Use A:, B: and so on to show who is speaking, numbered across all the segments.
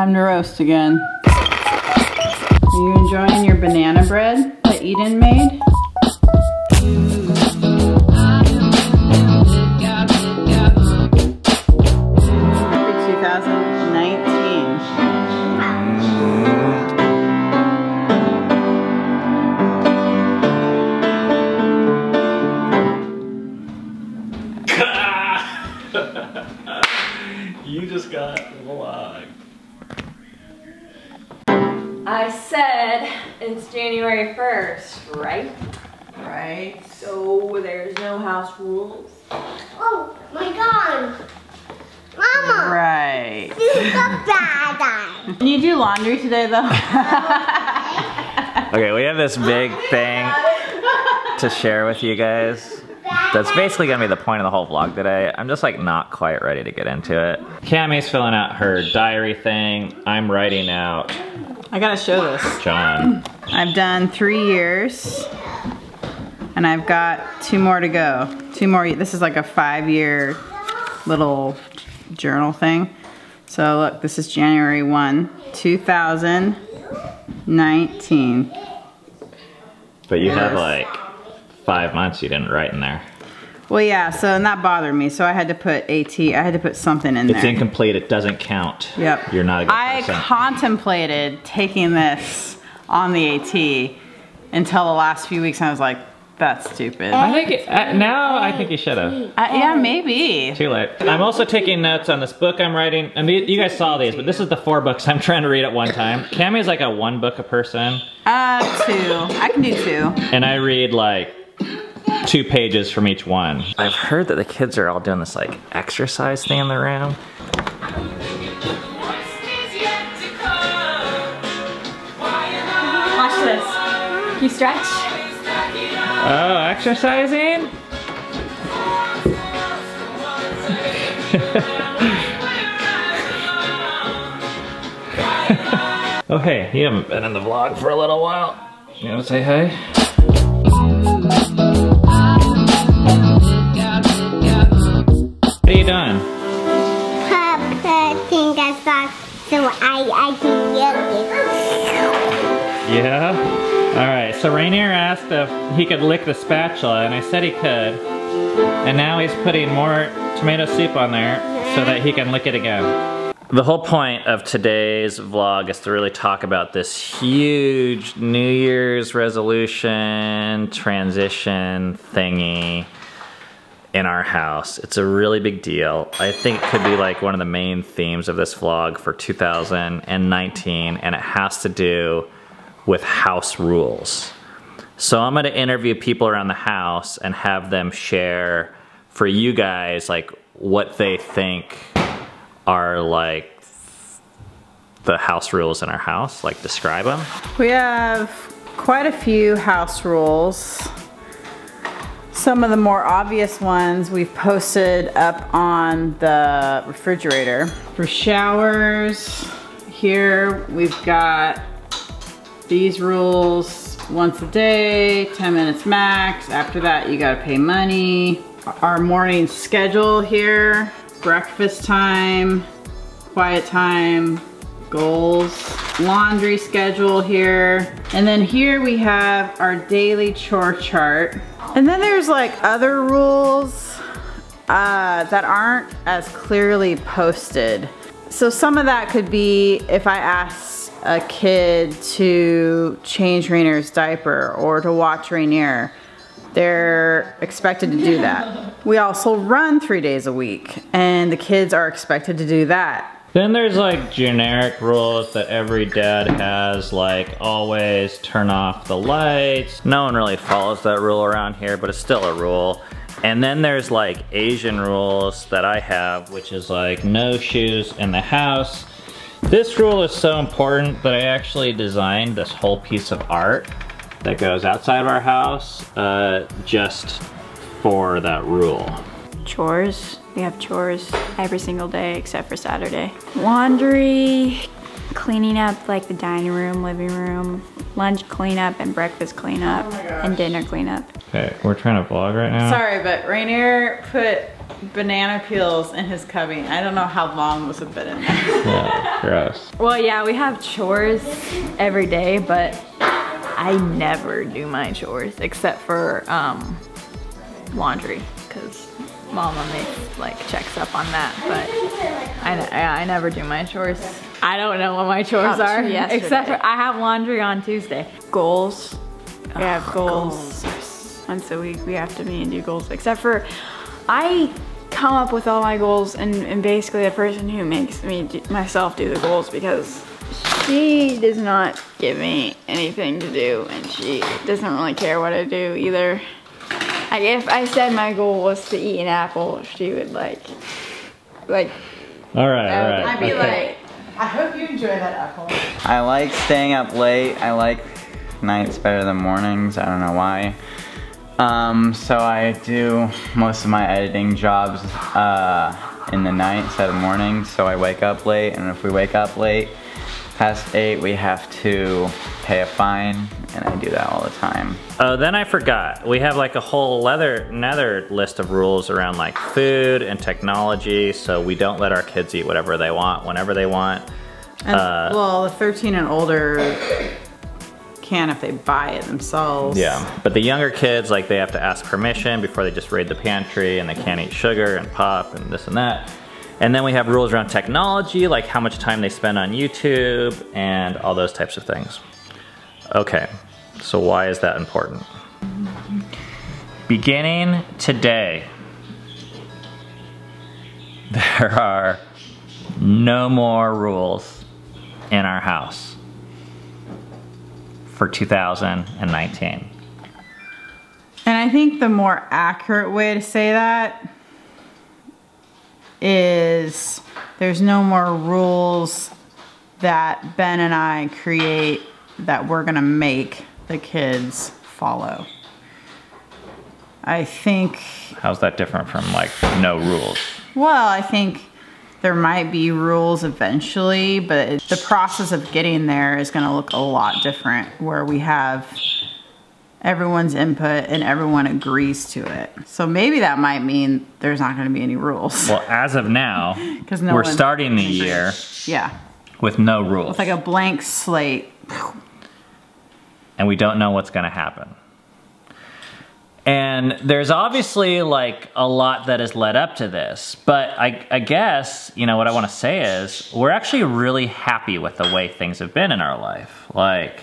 A: Time to roast again. Are you enjoying your banana bread that Eden made? Happy 2019.
B: You just got vlog.
C: I said it's January 1st, right?
A: Right.
C: So there's no house rules.
D: Oh my god! Mama!
A: Right.
D: This is the bad guy.
A: Can you do laundry today though?
B: Okay, we have this big thing to share with you guys. That's basically gonna be the point of the whole vlog today. I'm just like not quite ready to get into it. Cammie's filling out her diary thing. I'm writing out
A: I gotta show this.
B: John.
A: I've done 3 years and I've got 2 more to go. 2 more, this is like a 5-year little journal thing. So look, this is January 1, 2019.
B: But you have like 5 months you didn't write in there.
A: Well, yeah, so, and that bothered me. So I had to put AT, I had to put something in there.
B: It's incomplete, it doesn't count.
A: Yep.
B: You're not a good
A: I
B: person.
A: contemplated taking this on the AT until the last few weeks and I was like, that's stupid.
B: I think, now I think you should have.
A: Yeah, maybe.
B: Too late. I'm also taking notes on this book I'm writing. And you guys saw these, but this is the 4 books I'm trying to read at one time. Cammie's like a 1 book a person.
A: 2. I can do 2.
B: And I read like 2 pages from each one. I've heard that the kids are all doing this like exercise thing in the room.
C: Watch this. You stretch?
B: Oh, exercising? Oh hey, you haven't been in the vlog for a little while. You wanna say hey? What are you doing?
D: Putting that sauce so I can get it.
B: Yeah? Alright, so Rainier asked if he could lick the spatula, and I said he could. And now he's putting more tomato soup on there so that he can lick it again. The whole point of today's vlog is to really talk about this huge New Year's resolution transition thingy in our house. It's a really big deal. I think it could be like one of the main themes of this vlog for 2019, and it has to do with house rules. So I'm gonna interview people around the house and have them share for you guys like what they think are like the house rules in our house, like describe them.
A: We have quite a few house rules. Some of the more obvious ones we've posted up on the refrigerator. For showers, here we've got these rules: once a day, 10 minutes max. After that, you gotta pay money. Our morning schedule here: breakfast time, quiet time, goals, laundry schedule here. And then here we have our daily chore chart. And then there's like other rules that aren't as clearly posted. So some of that could be if I ask a kid to change Rainier's diaper or to watch Rainier, they're expected to do that. We also run 3 days a week and the kids are expected to do that.
B: Then there's like generic rules that every dad has, like always turn off the lights. No one really follows that rule around here, but it's still a rule. And then there's like Asian rules that I have, which is like no shoes in the house. This rule is so important that I actually designed this whole piece of art that goes outside of our house just for that rule.
E: Chores. We have chores every single day except for Saturday. Laundry, cleaning up like the dining room, living room, lunch cleanup and breakfast cleanup and dinner cleanup.
B: Okay, we're trying to vlog right now.
A: Sorry, but Rainier put banana peels in his cubby. I don't know how long those have been in there.
B: Yeah, gross.
E: Well, yeah, we have chores every day, but I never do my chores except for laundry, because Mama makes like checks up on that, but I never do my chores. I don't know what my chores are, except for I have laundry on Tuesday. Goals. We have goals. Once a week we have to meet and do goals, except for I come up with all my goals and basically the person who makes me myself do the goals, because she does not give me anything to do and she doesn't really care what I do either. Like if I said my goal was to eat an apple, she would like.
B: All right.
A: I'd be like, I hope you enjoy that apple.
F: I like staying up late. I like nights better than mornings. I don't know why. So I do most of my editing jobs in the night instead of mornings. So I wake up late, and if we wake up late, past 8, we have to pay a fine, and I do that all the time.
B: Oh, then I forgot. We have like a whole another list of rules around like food and technology, so we don't let our kids eat whatever they want, whenever they want.
A: And, well, the 13 and older can if they buy it themselves.
B: Yeah, but the younger kids, like they have to ask permission before they just raid the pantry, and they can't eat sugar and pop and this and that. And then we have rules around technology, like how much time they spend on YouTube and all those types of things. Okay, so why is that important? Beginning today, there are no more rules in our house for 2019.
A: And I think the more accurate way to say that is there's no more rules that Ben and I create that we're gonna make the kids follow. I think...
B: How's that different from like no rules?
A: Well, I think there might be rules eventually, but the process of getting there is gonna look a lot different, where we have everyone's input and everyone agrees to it. So maybe that might mean there's not gonna be any rules.
B: Well, as of now, we're starting the year with no rules.
A: It's like a blank slate.
B: And we don't know what's gonna happen. And there's obviously like a lot that has led up to this, but I guess, you know, what I wanna say is we're actually really happy with the way things have been in our life. Like,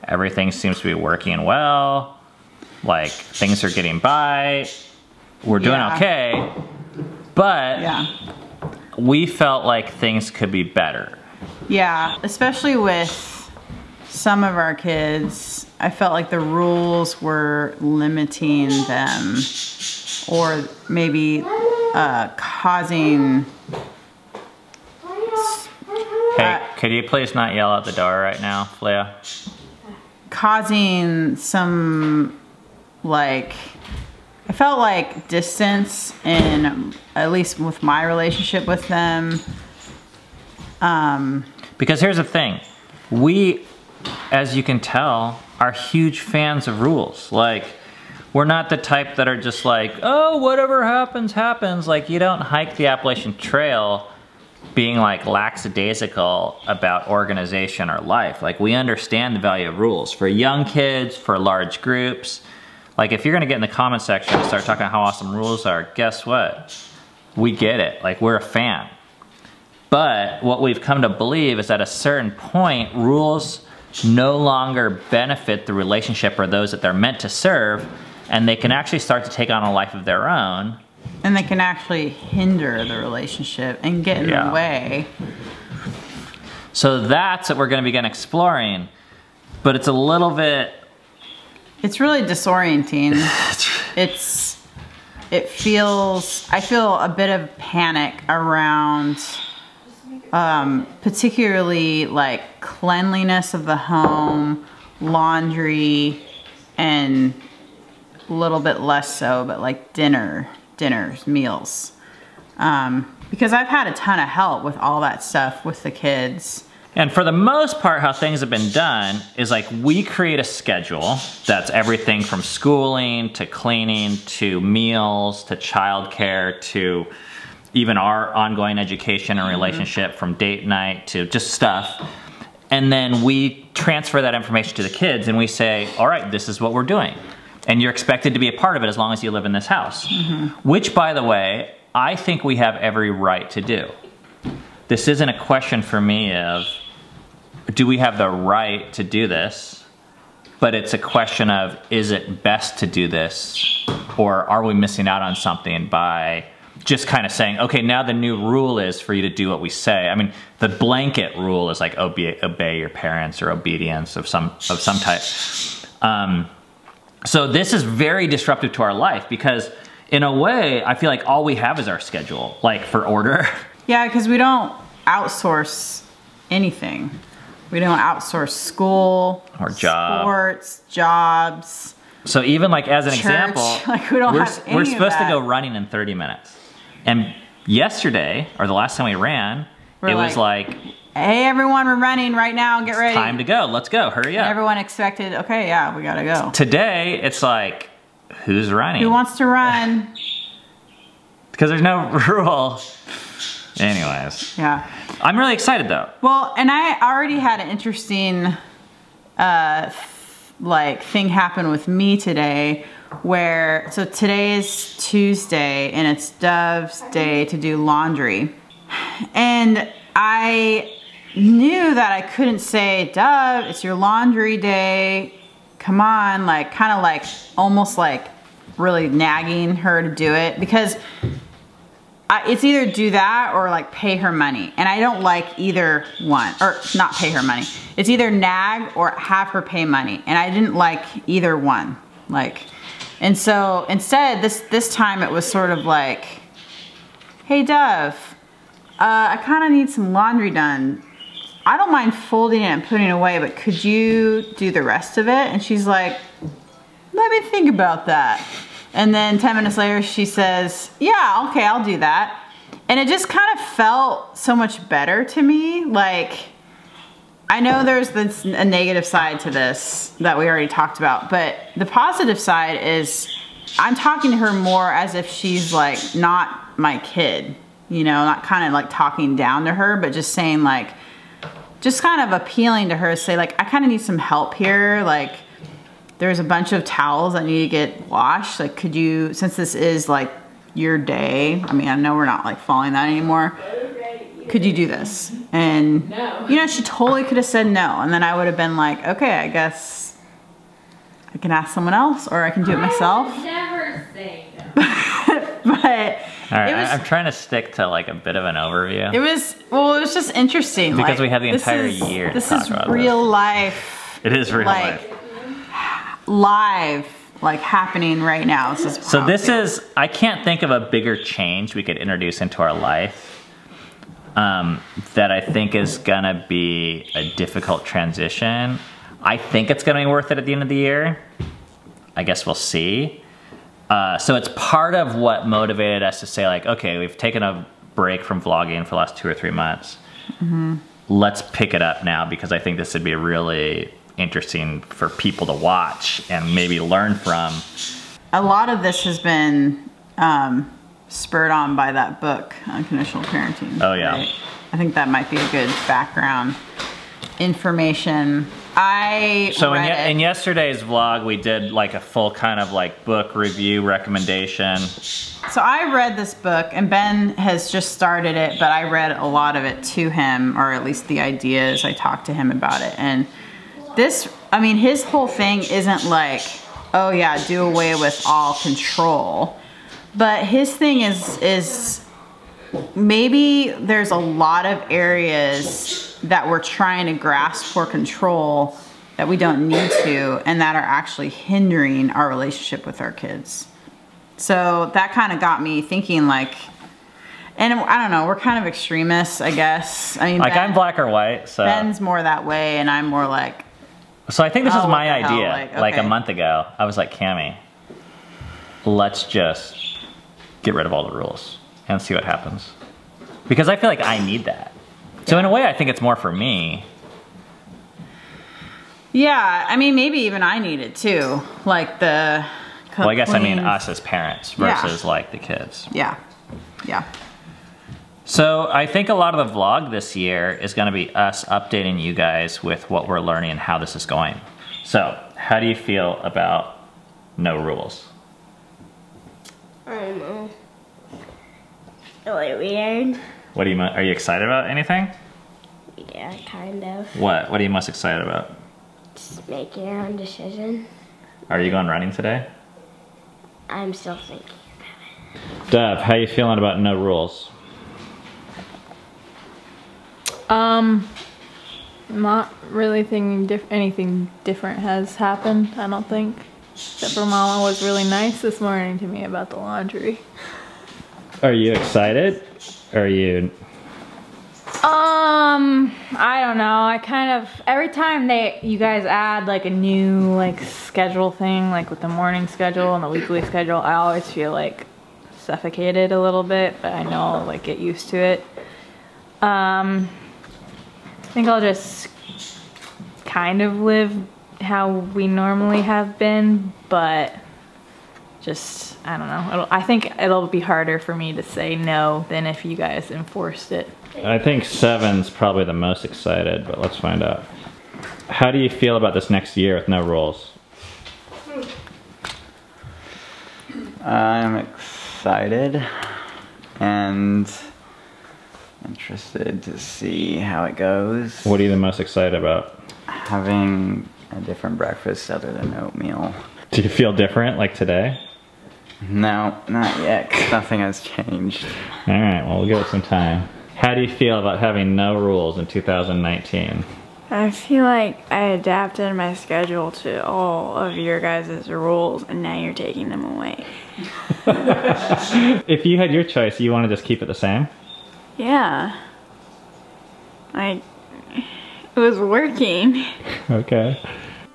B: everything seems to be working well, like things are getting by, we're doing okay, but we felt like things could be better.
A: Yeah, especially with some of our kids, I felt like the rules were limiting them, or maybe causing...
B: Hey, could you please not yell out the door right now, Filia?
A: Causing some, like, I felt like distance in, at least with my relationship with them.
B: Because here's the thing, we, as you can tell, are huge fans of rules. Like, we're not the type that are just like, oh, whatever happens, happens. Like, you don't hike the Appalachian Trail being like lackadaisical about organization or life. Like, we understand the value of rules for young kids, for large groups. Like, if you're gonna get in the comment section and start talking how awesome rules are, guess what? We get it, like, we're a fan. But what we've come to believe is at a certain point, rules no longer benefit the relationship or those that they're meant to serve, and they can actually start to take on a life of their own.
A: And they can actually hinder the relationship and get in the way.
B: So that's what we're gonna begin exploring, but it's a little bit...
A: It's really disorienting. I feel a bit of panic around particularly like cleanliness of the home, laundry, and a little bit less so, but like dinners, meals. Because I've had a ton of help with all that stuff with the kids.
B: And for the most part, how things have been done is like we create a schedule that's everything from schooling to cleaning to meals to childcare to even our ongoing education and relationship, from date night to just stuff. And then we transfer that information to the kids and we say, all right, this is what we're doing. And you're expected to be a part of it as long as you live in this house. Which, by the way, I think we have every right to do. This isn't a question for me of, do we have the right to do this? But it's a question of, is it best to do this? Or are we missing out on something by just kind of saying, okay, now the new rule is for you to do what we say. I mean, the blanket rule is like obey your parents, or obedience of some type. So this is very disruptive to our life because in a way, I feel like all we have is our schedule, like for order.
A: Yeah, because we don't outsource anything. We don't outsource school,
B: or job,
A: sports, jobs.
B: So even like as an
A: church,
B: example,
A: like we don't have any
B: we're
A: of
B: supposed to
A: that.
B: go running in 30 minutes. And yesterday, or the last time we ran, it was like,
A: hey everyone, we're running right now, get ready.
B: Time to go, let's go, hurry up.
A: And everyone expected, okay, yeah, we gotta go.
B: Today, it's like, who's running?
A: Who wants to run?
B: Because there's no rule. Anyways.
A: Yeah.
B: I'm really excited though.
A: Well, and I already had an interesting thing happen with me today where, so today is Tuesday and it's Dove's day to do laundry. And I knew that I couldn't say, Dove, it's your laundry day. Come on, like kind of like almost like really nagging her to do it because it's either do that or like pay her money. And I don't like either one, or not pay her money. It's either nag or have her pay money. And I didn't like either one. And so instead this time it was sort of like, hey Dove, I kind of need some laundry done. I don't mind folding it and putting it away, but could you do the rest of it? And she's like, let me think about that. And then 10 minutes later she says, yeah, okay, I'll do that. And it just kind of felt so much better to me. Like, I know there's a negative side to this that we already talked about, but the positive side is I'm talking to her more as if she's like not my kid, you know, not kind of like talking down to her, but just saying like, just kind of appealing to her, say like, I kind of need some help here. Like, there's a bunch of towels that need to get washed. Like, could you, since this is like your day, I mean, I know we're not like following that anymore. Could you do this? And, you know, she totally could have said no. And then I would have been like, okay, I guess I can ask someone else or I can do it myself.
C: Never say no.
A: But
B: all right, I'm trying to stick to like a bit of an overview.
A: It was just interesting.
B: Because
A: like,
B: we have the entire year to talk about
A: this. This is real life.
B: It is real life.
A: Live, like happening right now.
B: I can't think of a bigger change we could introduce into our life that I think is gonna be a difficult transition. I think it's gonna be worth it at the end of the year. I guess we'll see. So it's part of what motivated us to say like, okay, we've taken a break from vlogging for the last 2 or 3 months. Let's pick it up now because I think this would be really interesting for people to watch and maybe learn from.
A: A lot of this has been spurred on by that book, Unconditional Parenting.
B: Oh yeah.
A: Right? I think that might be a good background information. In yesterday's vlog, we did like a full kind of like book review recommendation. So I read this book and Ben has just started it, but I read a lot of it to him, or at least the ideas. I talked to him about it. And this, I mean, his whole thing isn't like, oh yeah, do away with all control. But his thing is maybe there's a lot of areas that we're trying to grasp for control that we don't need to, and that are actually hindering our relationship with our kids. So that kind of got me thinking like, and I don't know, we're kind of extremists, I guess. I mean,
B: like I'm black or white, so.
A: Ben's more that way, and I'm more like.
B: So I think this is my
A: what the
B: idea.
A: hell?
B: Like a month ago, I was like, Cammie, let's just get rid of all the rules and see what happens. Because I feel like I need that. So in a way, I think it's more for me.
A: Yeah, I mean, maybe even I need it too. Like the
B: Well, I guess I mean
A: clean-
B: us as parents versus like the kids.
A: Yeah, yeah.
B: So I think a lot of the vlog this year is gonna be us updating you guys with what we're learning and how this is going. So, how do you feel about no rules?
D: I don't know. Really weird.
B: What are you excited about anything?
D: Yeah, kind of.
B: What are you most excited about?
D: Just making your own decision.
B: Are you going running today?
D: I'm still thinking.
B: Deb, how you feeling about no rules?
E: Not really thinking anything different has happened, I don't think. Except for Mama was really nice this morning to me about the laundry.
B: Are you excited? Or are you...
E: I don't know. I kind of, every time you guys add like a new like schedule thing, like with the morning schedule and the weekly schedule, I always feel like suffocated a little bit, but I know I'll like get used to it. I think I'll just kind of live how we normally have been, but just, I don't know. I think it'll be harder for me to say no than if you guys enforced it.
B: I think 7's probably the most excited, but let's find out. How do you feel about this next year with no rules?
F: I'm excited and interested to see how it goes.
B: What are you the most excited about?
F: Having a different breakfast other than oatmeal.
B: Do you feel different like today?
F: No, not yet, 'cause nothing has changed.
B: All right, well, we'll give it some time. How do you feel about having no rules in 2019?
G: I feel like I adapted my schedule to all of your guys' rules and now you're taking them away.
B: If you had your choice, you want to just keep it the same?
G: Yeah. Like, it was working.
B: Okay.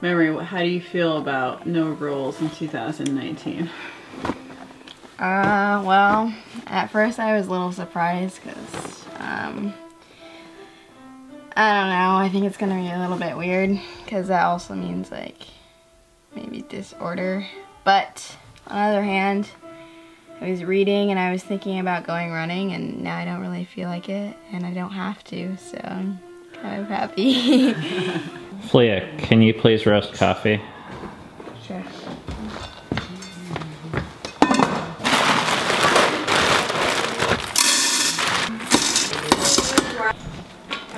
A: Memory, how do you feel about no rules in 2019?
G: Well, at first I was a little surprised because, I don't know, I think it's gonna be a little bit weird because that also means like maybe disorder. But on the other hand, I was reading and I was thinking about going running and now I don't really feel like it and I don't have to, so I'm kind of happy.
B: Filia, can you please roast coffee?
G: Sure.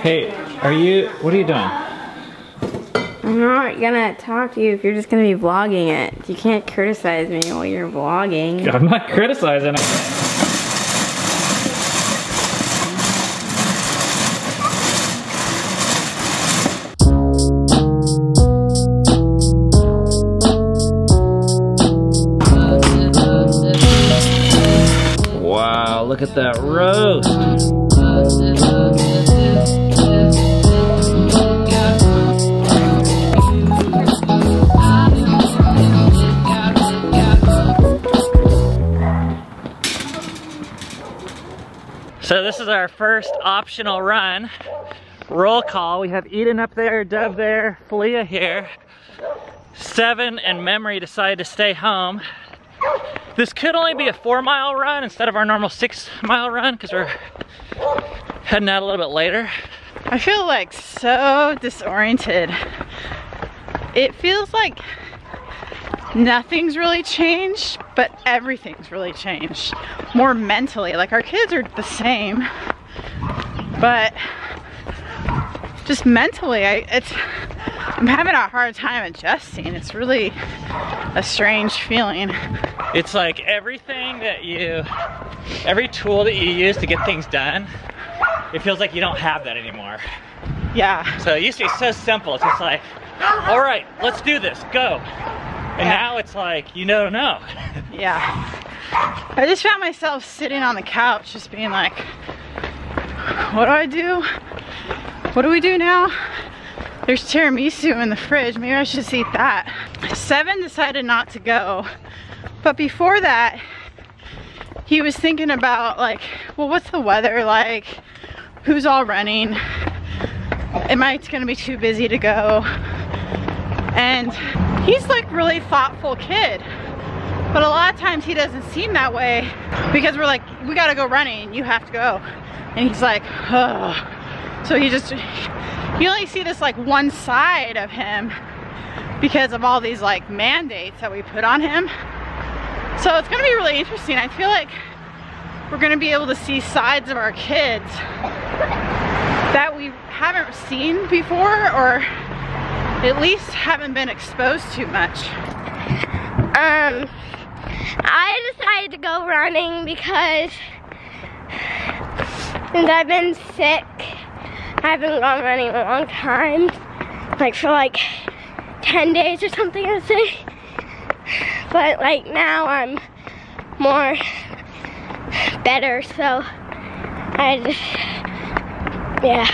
B: Hey, what are you doing?
G: I'm not gonna talk to you if you're just gonna be vlogging it. You can't criticize me while you're vlogging.
B: I'm not criticizing it. Wow, look at that roast. So this is our first optional run. Roll call. We have Eden up there, Deb there, Filia here. 7 and Memory decided to stay home. This could only be a 4-mile run instead of our normal 6-mile run because we're heading out a little bit later.
A: I feel like so disoriented. It feels like nothing's really changed, but everything's really changed. More mentally, like our kids are the same, but just mentally, I'm having a hard time adjusting. It's really a strange feeling.
B: It's like every tool that you use to get things done, it feels like you don't have that anymore.
A: Yeah.
B: So it used to be so simple. It's just like, all right, let's do this, go. And now it's like, you don't know.
A: Yeah. I just found myself sitting on the couch just being like, what do I do? What do we do now? There's tiramisu in the fridge. Maybe I should just eat that. 7 decided not to go. But before that, he was thinking about like, well, what's the weather like? who's all running. Am I gonna be too busy to go? And he's like really thoughtful kid. But a lot of times he doesn't seem that way because we're like, we gotta go running, you have to go. And he's like, oh. So you only see this like one side of him because of all these like mandates that we put on him. So it's gonna be really interesting. I feel like we're gonna be able to see sides of our kids that we haven't seen before, or at least haven't been exposed to much.
D: I decided to go running because since I've been sick, I haven't gone running in a long time. Like for like 10 days or something, I'd say. But like now I'm more better, so I just, yeah.